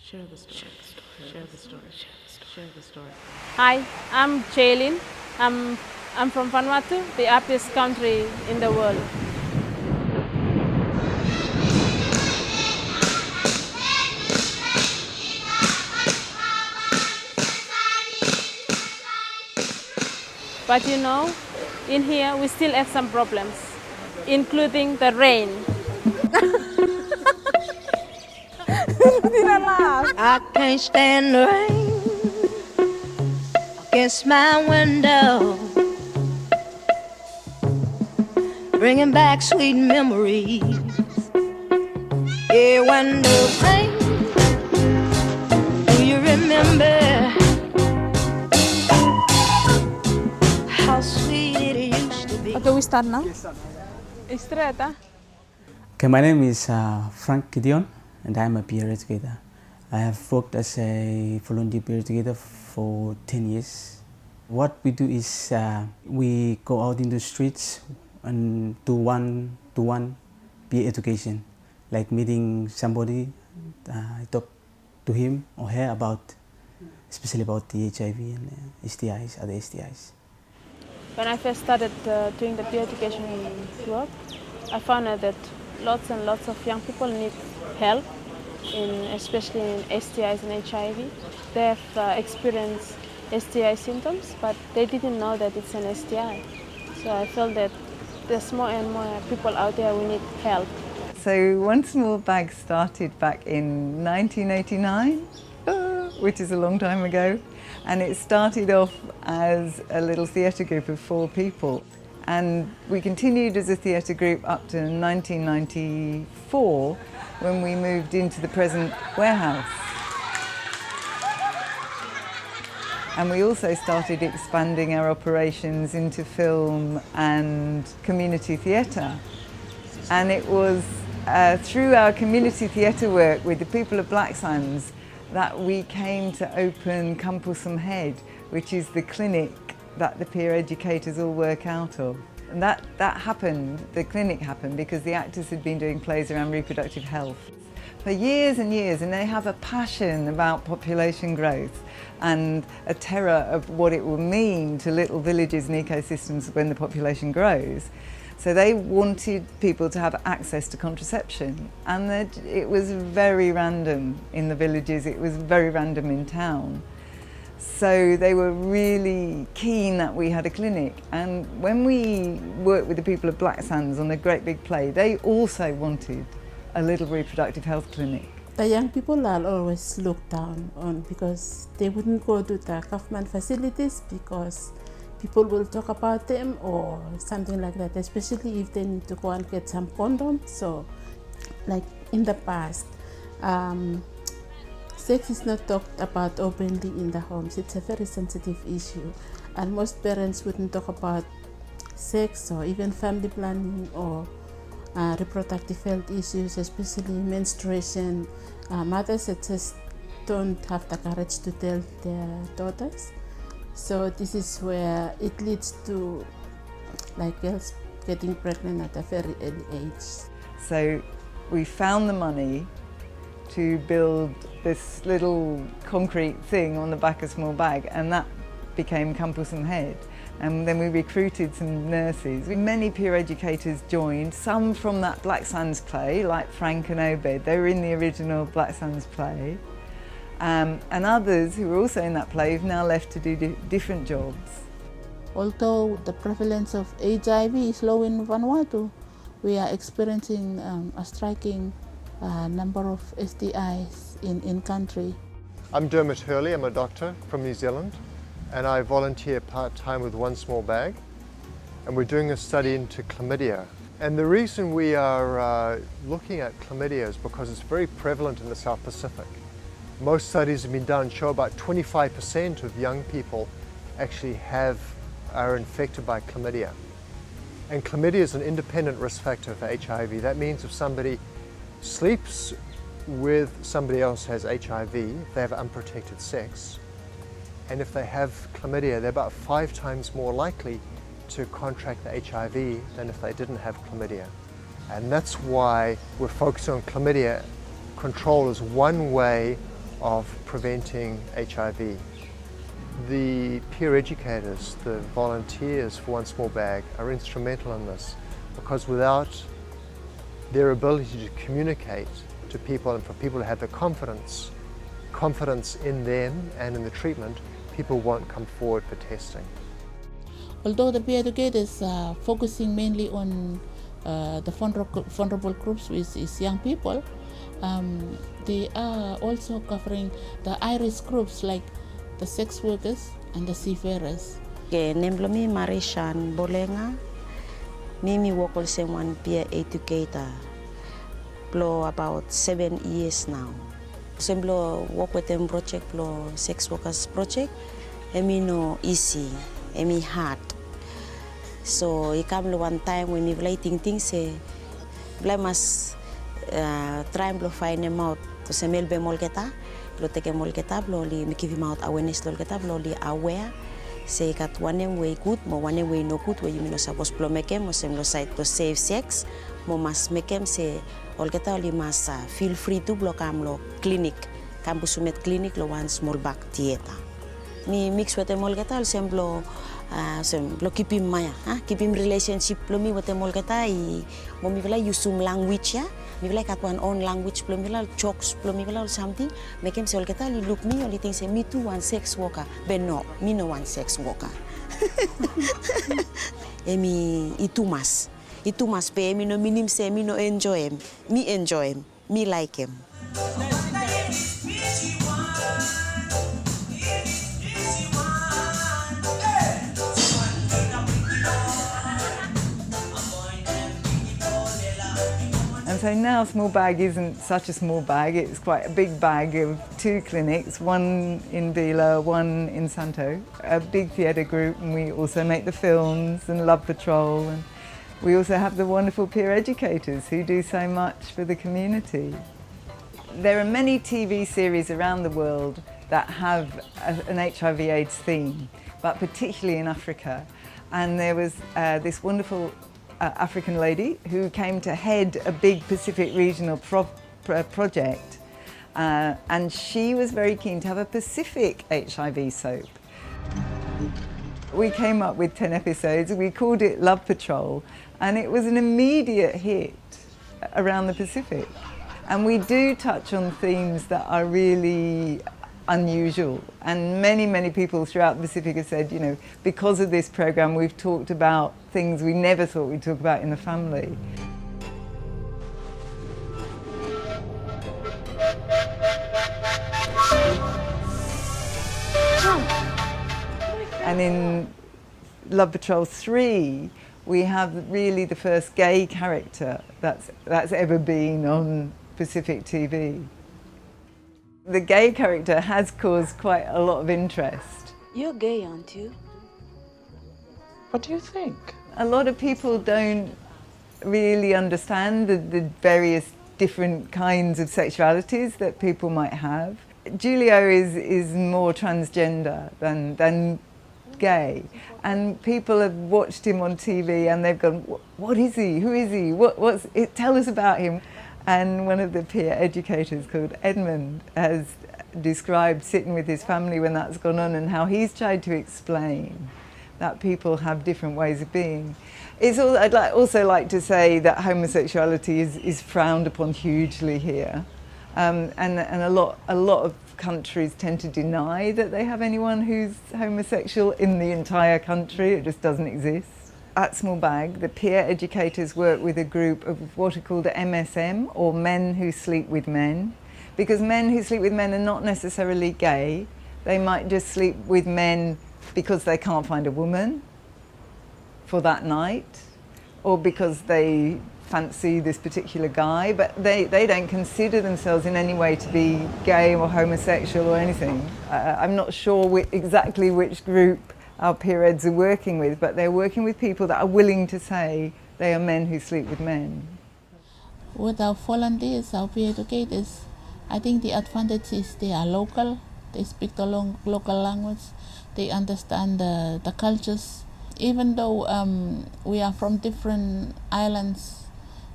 Share the story. Share the story. Share the story. Hi, I'm Jaylin. I'm from Vanuatu, the happiest country in the world. But you know, in here we still have some problems, including the rain. I can't stand the rain against my window, bringing back sweet memories. Yeah, when the rain, do you remember how sweet it used to be? Okay, we start now. Straight, huh? Okay, my name is Frank Gideon, and I'm a peer educator. I have worked as a volunteer peer educator for 10 years. What we do is we go out in the streets and do one-to-one peer education, like meeting somebody, talk to him or her about, especially about the HIV and STIs, other STIs. When I first started doing the peer education work, I found out that lots and lots of young people need help, especially in STIs and HIV. They have experienced STI symptoms, but they didn't know that it's an STI. So I felt that there's more and more people out there who need help. So Won Smol Bag started back in 1989, which is a long time ago. And it started off as a little theatre group of 4 people. And we continued as a theatre group up to 1994 when we moved into the present warehouse. And we also started expanding our operations into film and community theatre. And it was through our community theatre work with the people of Black Sands that we came to open Kampusum Head, which is the clinic that the peer educators all work out of. And that happened, the clinic happened, because the actors had been doing plays around reproductive health for years and years, and they have a passion about population growth and a terror of what it will mean to little villages and ecosystems when the population grows. So they wanted people to have access to contraception, and it was very random in the villages, it was very random in town. So they were really keen that we had a clinic, and when we worked with the people of Black Sands on a great big play, they also wanted a little reproductive health clinic. The young people are always looked down on because they wouldn't go to the government facilities because people will talk about them or something like that, especially if they need to go and get some condoms. So, like in the past, sex is not talked about openly in the homes. It's a very sensitive issue, and most parents wouldn't talk about sex or even family planning or reproductive health issues, especially menstruation. Mothers just don't have the courage to tell their daughters. So this is where it leads to like girls getting pregnant at a very early age. So we found the money to build this little concrete thing on the back of Smol Bag, and that became Kampusum Head. And then we recruited some nurses. Many peer educators joined, some from that Black Sands play, like Frank and Obed. They were in the original Black Sands play. And others who were also in that play have now left to do different jobs. Although the prevalence of HIV is low in Vanuatu, we are experiencing a striking number of STIs in country. I'm Dermot Hurley, I'm a doctor from New Zealand, and I volunteer part-time with Won Smol Bag, and we're doing a study into chlamydia. And the reason we are looking at chlamydia is because it's very prevalent in the South Pacific. Most studies have been done show about 25% of young people actually are infected by chlamydia. And chlamydia is an independent risk factor for HIV. That means if somebody sleeps with somebody else who has HIV, they have unprotected sex. And if they have chlamydia, they're about 5 times more likely to contract the HIV than if they didn't have chlamydia. And that's why we're focusing on chlamydia control as one way of preventing HIV. The peer educators, the volunteers for Won Smol Bag are instrumental in this, because without their ability to communicate to people and for people to have the confidence in them and in the treatment, people won't come forward for testing. Although the peer educators are focusing mainly on the vulnerable groups, which is young people, they are also covering the high-risk groups like the sex workers and the seafarers. Nemblomi Marishan Bolenga, Mimi work also one peer educator, for about 7 years now. Semblo work with them project, for sex workers project, emi no easy, emi hard. So it come one time when we writing things, say, we must try and find them out. To say melbe molketa, lo take molketa, lo li make him out awareness lo molketa, lo li aware. Say kat one way good, mo one way no good. Where you mean suppose plo make him, mo sem lo side to save sex, mo mas make him say molketa li mas feel free to block am lo clinic, campus sumet clinic lo Won Smol Bag theater. Mi mix with the molketa, semblo. Lo keep him maya, keep him relationship lo mi with the molketa I mo mi vela use some language ya. Mi like at one own language, plumila, jokes, plumila or something. Make him say, "Olketa, look me, only thing say me too one sex worker, but no, me no one sex worker." Emi itu mas pay me no minim say me no enjoy him, me enjoy him, me like him. And so now Smol Bag isn't such a small bag, it's quite a big bag of 2 clinics, one in Vila, one in Santo, a big theatre group, and we also make the films and Love Patrol, and we also have the wonderful peer educators who do so much for the community. There are many TV series around the world that have an HIV/AIDS theme, but particularly in Africa. And there was this wonderful African lady who came to head a big Pacific regional project, and she was very keen to have a Pacific HIV soap. We came up with 10 episodes, we called it Love Patrol, and it was an immediate hit around the Pacific. And we do touch on themes that are really unusual, and many people throughout the Pacific have said, you know, because of this program we've talked about things we never thought we'd talk about in the family. And in Love Patrol 3 we have really the first gay character that's ever been on Pacific TV. The gay character has caused quite a lot of interest. You're gay, aren't you? What do you think? A lot of people don't really understand the various different kinds of sexualities that people might have. Julio is more transgender than gay, and people have watched him on TV and they've gone, what is he? Who is he? What's it? Tell us about him. And one of the peer educators called Edmund has described sitting with his family when that's gone on and how he's tried to explain that people have different ways of being. I'd also like to say that homosexuality is frowned upon hugely here, and a lot of countries tend to deny that they have anyone who's homosexual in the entire country. It just doesn't exist. At Smol Bag, the peer educators work with a group of what are called MSM, or men who sleep with men, because men who sleep with men are not necessarily gay. They might just sleep with men because they can't find a woman for that night, or because they fancy this particular guy, but they don't consider themselves in any way to be gay or homosexual or anything. I'm not sure exactly which group our peer eds are working with, but they're working with people that are willing to say they are men who sleep with men. With our volunteers, our peer educators, I think the advantage is they are local, they speak the local language, they understand the cultures. Even though we are from different islands,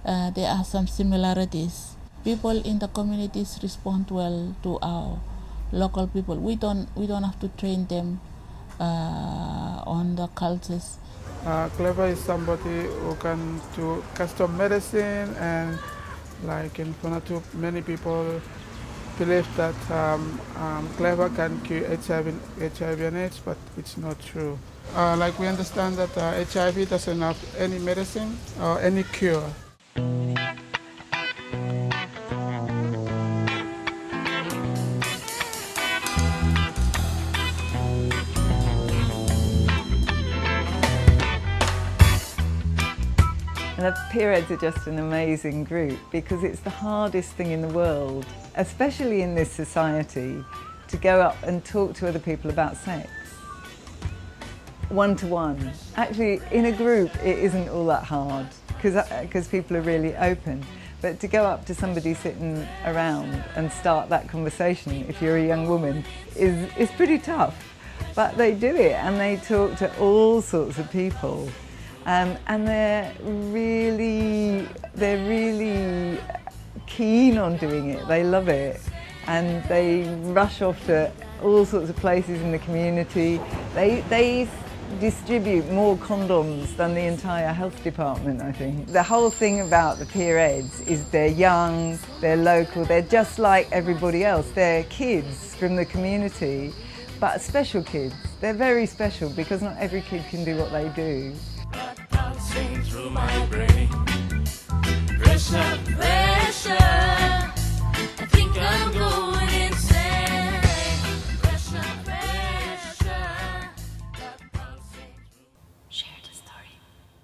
there are some similarities. people in the communities respond well to our local people. We don't have to train them on the cultures. Clever is somebody who can do custom medicine, and like in Vanuatu, many people believe that Clever can cure HIV and AIDS, but it's not true. Like we understand that HIV doesn't have any medicine or any cure. And the Peerheads are just an amazing group because it's the hardest thing in the world, especially in this society, to go up and talk to other people about sex. One-to-one. Actually, in a group, it isn't all that hard because people are really open. But to go up to somebody sitting around and start that conversation, if you're a young woman, is pretty tough. But they do it, and they talk to all sorts of people. And they're really keen on doing it. They love it, and they rush off to all sorts of places in the community. They distribute more condoms than the entire health department, I think. The whole thing about the Peerheads is they're young, they're local, they're just like everybody else. They're kids from the community, but special kids. They're very special because not every kid can do what they do. Through my brain, pressure.